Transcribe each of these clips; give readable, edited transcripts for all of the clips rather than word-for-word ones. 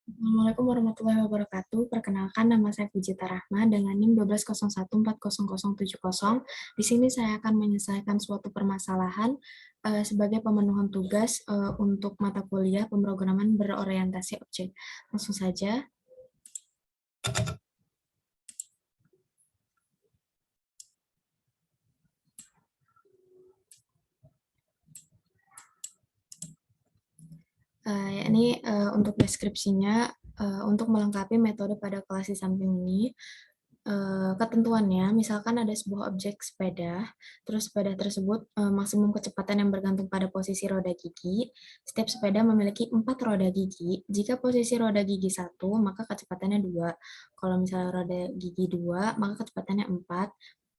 Assalamualaikum warahmatullahi wabarakatuh. Perkenalkan, nama saya Pujita Rahma dengan NIM 120140070. Di sini saya akan menyelesaikan suatu permasalahan sebagai pemenuhan tugas untuk mata kuliah pemrograman berorientasi objek. Langsung saja. Ini untuk deskripsinya, untuk melengkapi metode pada kelas di samping ini, ketentuannya, misalkan ada sebuah objek sepeda, terus sepeda tersebut maksimum kecepatan yang bergantung pada posisi roda gigi. Setiap sepeda memiliki 4 roda gigi. Jika posisi roda gigi 1, maka kecepatannya 2. Kalau misalnya roda gigi 2, maka kecepatannya 4.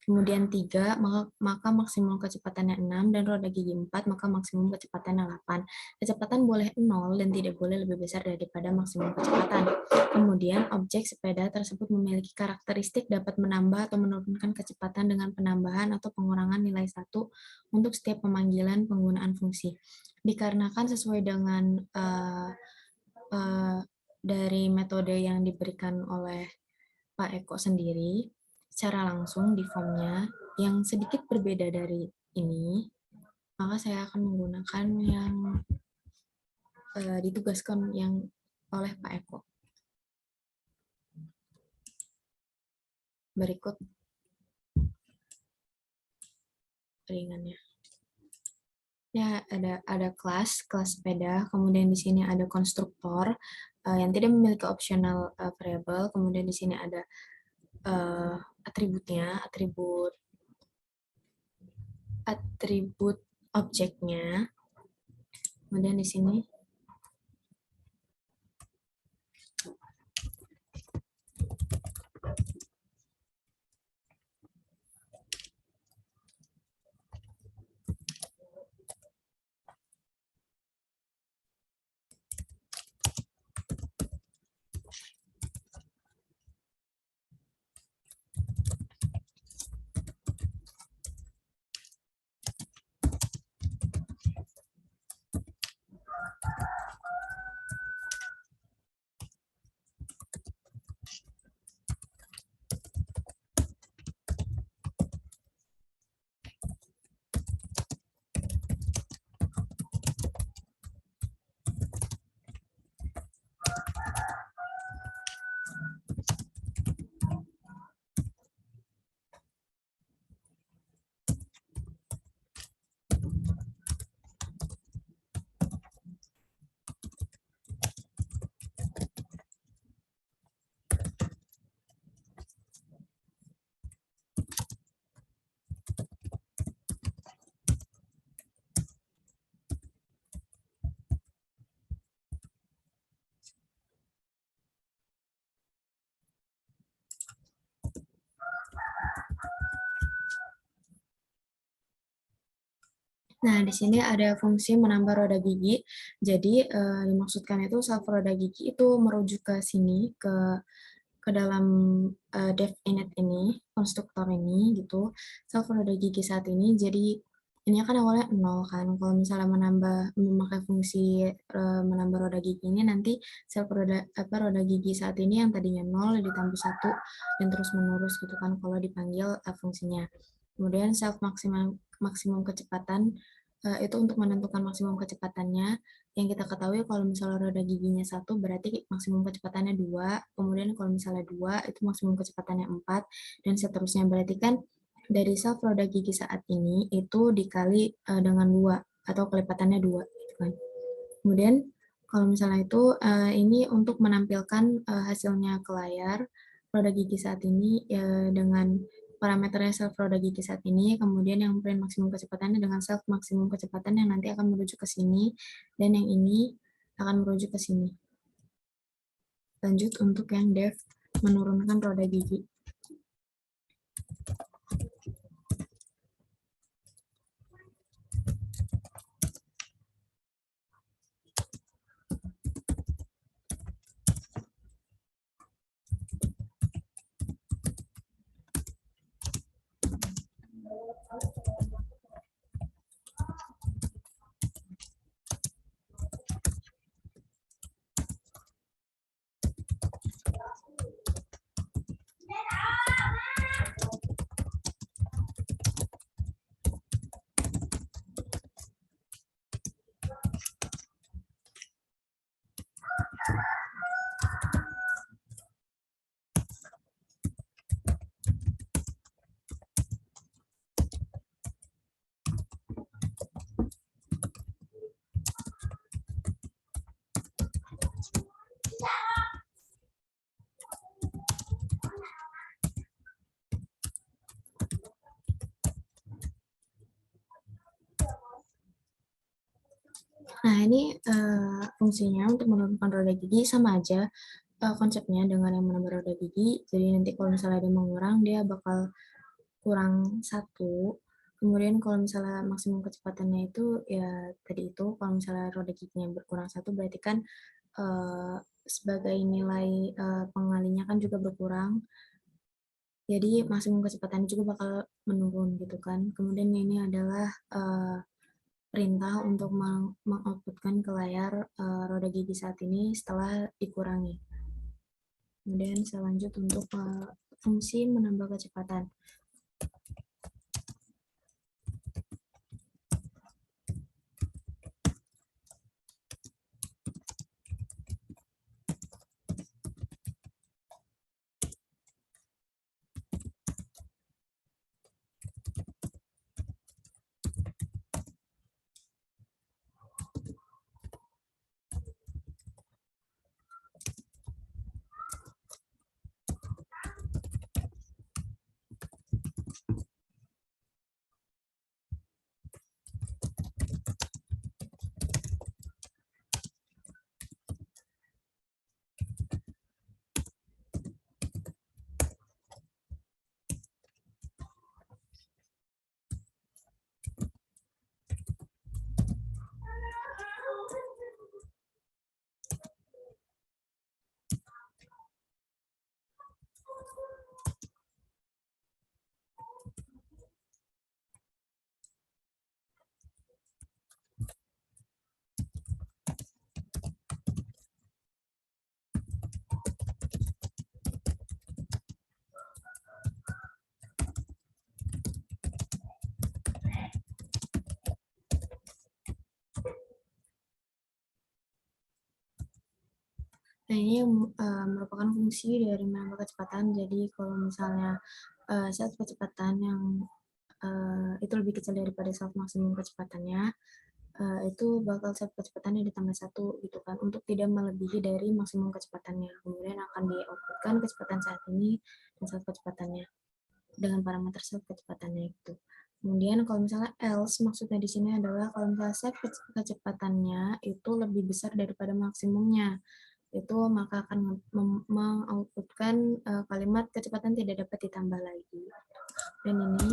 Kemudian 3, maka maksimum kecepatannya 6, dan roda gigi 4, maka maksimum kecepatannya 8. Kecepatan boleh 0 dan tidak boleh lebih besar daripada maksimum kecepatan. Kemudian, objek sepeda tersebut memiliki karakteristik dapat menambah atau menurunkan kecepatan dengan penambahan atau pengurangan nilai 1 untuk setiap pemanggilan penggunaan fungsi. Dikarenakan sesuai dengan dari metode yang diberikan oleh Pak Eko sendiri, secara langsung di formnya, yang sedikit berbeda dari ini, maka saya akan menggunakan yang ditugaskan yang oleh Pak Eko. Berikut ringannya. Ya, ada kelas sepeda, kemudian di sini ada konstruktor yang tidak memiliki optional variable, kemudian di sini ada atributnya, atribut objeknya, kemudian di sini Nah, di sini ada fungsi menambah roda gigi. Jadi, dimaksudkan itu self roda gigi itu merujuk ke sini, ke dalam def init ini, konstruktor ini gitu. Self roda gigi saat ini, jadi ini kan awalnya 0 kan. Kalau misalnya memakai fungsi menambah roda gigi ini, nanti self roda gigi saat ini yang tadinya 0 ditambah 1 dan terus menerus gitu kan kalau dipanggil fungsinya. Kemudian self maksimum kecepatan itu untuk menentukan maksimum kecepatannya. Yang kita ketahui kalau misalnya roda giginya 1 berarti maksimum kecepatannya 2, kemudian kalau misalnya 2 itu maksimum kecepatannya 4, dan seterusnya. Berarti kan dari self roda gigi saat ini itu dikali dengan 2 atau kelipatannya 2 gitu kan. Kemudian kalau misalnya itu ini untuk menampilkan hasilnya ke layar roda gigi saat ini dengan parameternya self roda gigi saat ini, kemudian yang print maksimum kecepatannya dengan self maksimum kecepatan yang nanti akan merujuk ke sini, dan yang ini akan merujuk ke sini. Lanjut untuk yang def menurunkan roda gigi. Nah, ini fungsinya untuk menurunkan roda gigi sama aja konsepnya dengan yang menambah roda gigi. Jadi nanti kalau misalnya dia mengurang, dia bakal kurang satu. Kemudian kalau misalnya maksimum kecepatannya itu ya tadi itu kalau misalnya roda giginya berkurang satu berarti kan sebagai nilai pengalinya kan juga berkurang. Jadi maksimum kecepatannya juga bakal menurun gitu kan. Kemudian ini adalah perintah untuk mengoutputkan ke layar roda gigi saat ini setelah dikurangi. Kemudian saya lanjut untuk fungsi menambah kecepatan. Nah, ini merupakan fungsi dari menambah kecepatan. Jadi, kalau misalnya saat kecepatan yang itu lebih kecil daripada self maksimum kecepatannya, itu bakal self kecepatannya ditambah satu gitu kan, untuk tidak melebihi dari maksimum kecepatannya. Kemudian akan di-outputkan kecepatan saat ini dan self kecepatannya dengan parameter self kecepatannya itu. Kemudian kalau misalnya else maksudnya di sini adalah kalau misalnya self kecepatannya itu lebih besar daripada maksimumnya, itu maka akan mengoutputkan kalimat kecepatan tidak dapat ditambah lagi. Dan ini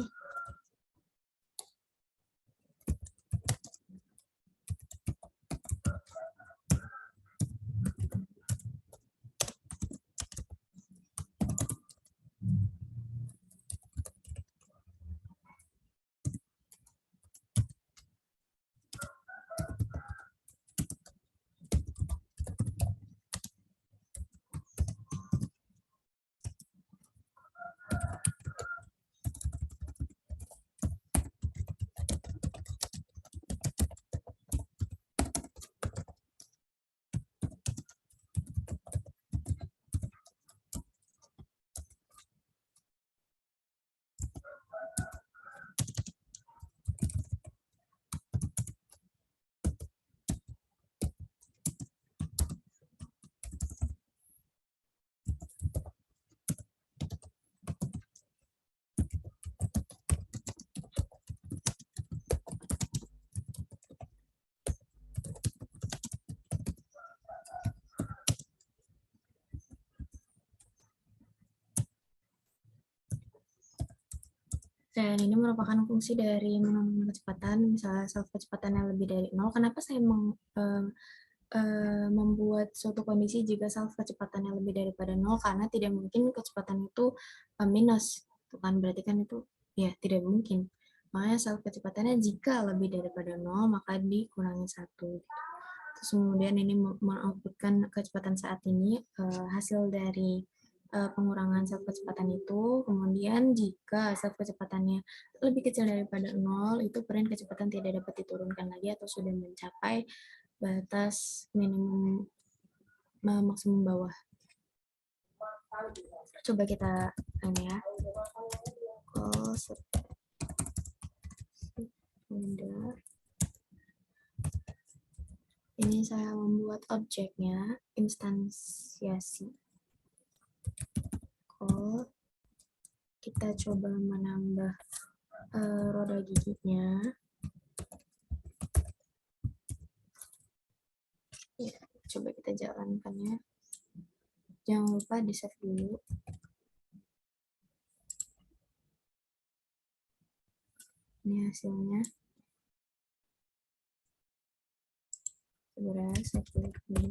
dan ini merupakan fungsi dari menambah kecepatan, misalnya self kecepatannya lebih dari 0. Kenapa saya membuat suatu kondisi jika self kecepatannya lebih daripada 0? Karena tidak mungkin kecepatan itu minus, itu kan berarti kan itu ya tidak mungkin. Makanya self kecepatannya jika lebih daripada 0 maka dikurangi 1. Terus kemudian ini mengoutputkan kecepatan saat ini hasil dari pengurangan self kecepatan itu. Kemudian jika self kecepatannya lebih kecil daripada 0, itu peran kecepatan tidak dapat diturunkan lagi atau sudah mencapai batas minimum maksimum bawah. Coba kita ini ya. Ini saya membuat objeknya instansiasi call. Kita coba menambah roda giginya. Ya, coba kita jalankan ya. Jangan lupa di save dulu. Ini hasilnya. Sebenarnya saya klik dulu.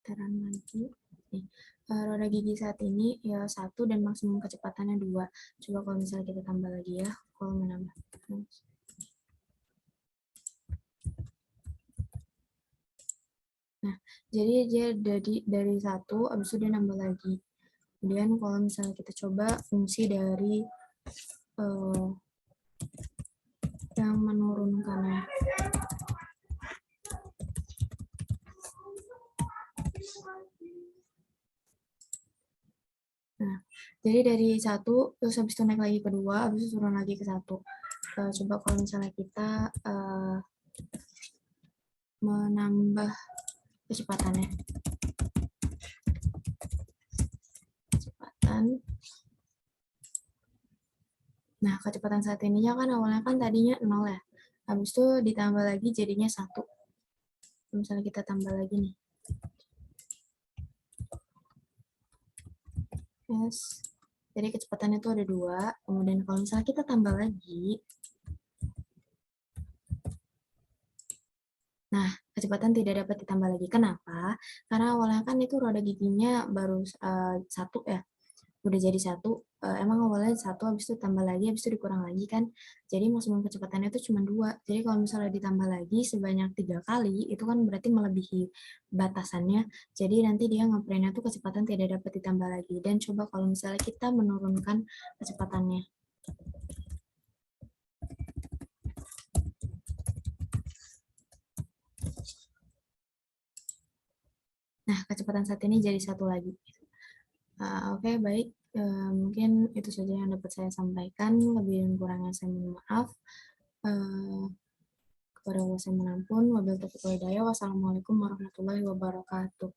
Taran lagi. Nih, roda gigi saat ini ya 1 dan maksimum kecepatannya 2. Coba kalau misalnya kita tambah lagi ya, kalau menambah. Nah, jadi dia dari 1, habis itu dia nambah lagi. Kemudian kalau misalnya kita coba fungsi dari yang menurunkannya. Nah, jadi dari 1, terus habis itu naik lagi ke 2, habis itu turun lagi ke 1. Coba kalau misalnya kita menambah kecepatannya. Nah, kecepatan saat ininya kan awalnya kan tadinya 0 ya. Habis itu ditambah lagi jadinya 1. Misalnya kita tambah lagi nih. Yes. Jadi kecepatannya itu ada 2. Kemudian kalau misalnya kita tambah lagi, nah, kecepatan tidak dapat ditambah lagi. Kenapa? Karena awalnya kan itu roda giginya baru 1 ya. Udah jadi 1, emang awalnya 1, habis itu tambah lagi, habis itu dikurang lagi kan. Jadi maksimum kecepatannya itu cuma 2. Jadi kalau misalnya ditambah lagi sebanyak 3 kali, itu kan berarti melebihi batasannya. Jadi nanti dia ngeprintnya tuh kecepatan tidak dapat ditambah lagi. Dan coba kalau misalnya kita menurunkan kecepatannya. Nah, kecepatan saat ini jadi 1 lagi. Oke, baik. Mungkin itu saja yang dapat saya sampaikan. Lebih dan kurangnya saya mohon maaf. Kepada Allah saya menampun. Wabillahi taufiq wal hidayah. Wassalamualaikum warahmatullahi wabarakatuh.